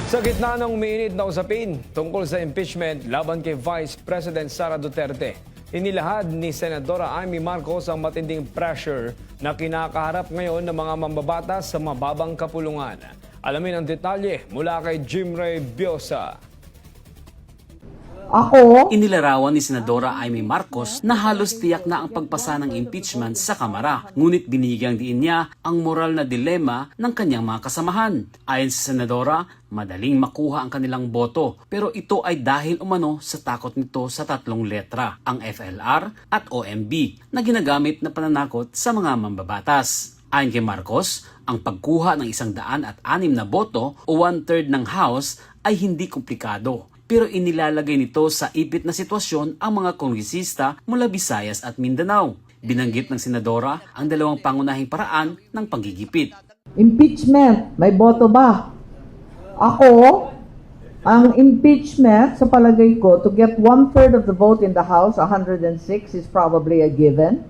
Sa gitna ng umiinit na usapin tungkol sa impeachment laban kay Vice President Sara Duterte, inilahad ni Senadora Amy Marcos ang matinding pressure na kinakaharap ngayon ng mga mambabatas sa mababang kapulungan. Alamin ang detalye mula kay Jim Ray Biosa. Inilarawan ni Senadora Amy Marcos na halos tiyak na ang pagpasa ng impeachment sa Kamara. Ngunit binigyang diin niya ang moral na dilema ng kanyang mga kasamahan. Ayon sa Senadora, madaling makuha ang kanilang boto pero ito ay dahil umano sa takot nito sa tatlong letra, ang FLR at OMB, na ginagamit na pananakot sa mga mambabatas. Ayon kay Marcos, ang pagkuha ng 106 na boto o 1/3 ng House ay hindi komplikado. Pero inilalagay nito sa ipit na sitwasyon ang mga kongresista mula Visayas at Mindanao. Binanggit ng Senadora ang dalawang pangunahing paraan ng panggigipit. Impeachment, may boto ba? Ang impeachment, sa palagay ko, to get 1/3 of the vote in the House, 106, is probably a given.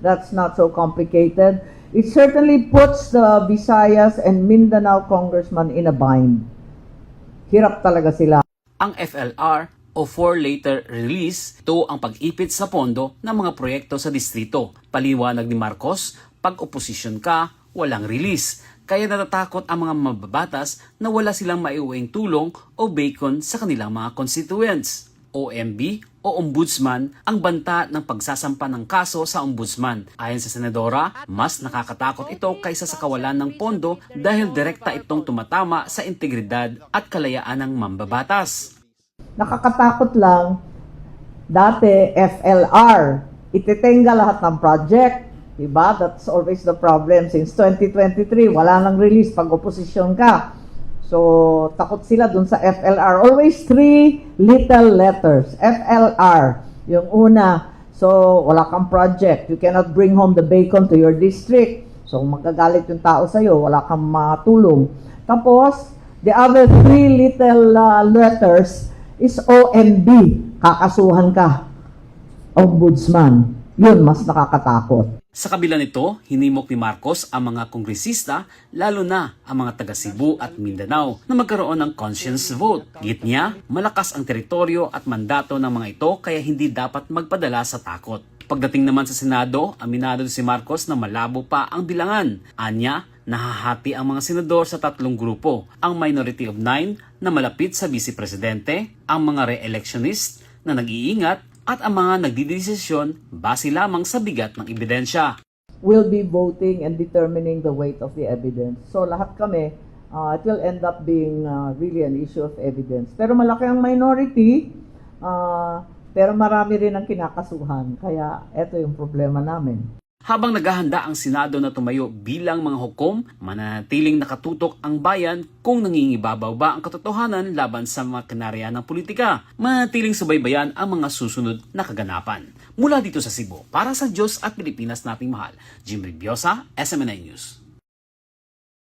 That's not so complicated. It certainly puts the Visayas and Mindanao congressman in a bind. Hirap talaga sila. Ang FLR o For Later Release, ito ang pag-ipit sa pondo ng mga proyekto sa distrito. Paliwanag ni Marcos, pag oposisyon ka, walang release. Kaya natatakot ang mga mababatas na wala silang maiuwing tulong o bacon sa kanilang mga constituents. OMB o Ombudsman ang banta ng pagsasampa ng kaso sa Ombudsman. Ayon sa Senadora, mas nakakatakot ito kaysa sa kawalan ng pondo dahil direkta itong tumatama sa integridad at kalayaan ng mambabatas. Nakakatakot lang, dati FLR, itetenga lahat ng project. Diba? That's always the problem. Since 2023, wala nang release pag oposisyon ka. So, takot sila dun sa FLR. Always 3 little letters. FLR, yung una. So, wala kang project. You cannot bring home the bacon to your district. So, magagalit yung tao sa'yo. Wala kang matulong. Tapos, the other 3 little letters is OMB. Kakasuhan ka. Ombudsman. Yun, mas nakakatakot. Sa kabila nito, hinimok ni Marcos ang mga kongresista, lalo na ang mga taga Cebu at Mindanao, na magkaroon ng conscience vote. Git niya, malakas ang teritoryo at mandato ng mga ito kaya hindi dapat magpadala sa takot. Pagdating naman sa Senado, aminado si Marcos na malabo pa ang bilangan. Anya, nahahati ang mga senador sa tatlong grupo, ang minority of 9 na malapit sa vice-presidente, ang mga re-electionist na nag-iingat, at ang mga nagdidesisyon base lamang sa bigat ng ebidensya. We'll be voting and determining the weight of the evidence. So lahat kami, it will end up being really an issue of evidence. Pero malaki ang minority, pero marami rin ang kinakasuhan. Kaya ito yung problema namin. Habang naghahanda ang Senado na tumayo bilang mga hukom, mananatiling nakatutok ang bayan kung nangingibabaw ba ang katotohanan laban sa mga kinarya ng politika. Mananatiling subaybayan ang mga susunod na kaganapan. Mula dito sa Cebu, para sa Diyos at Pilipinas nating mahal, Jim Ray Biosa, SMNI News.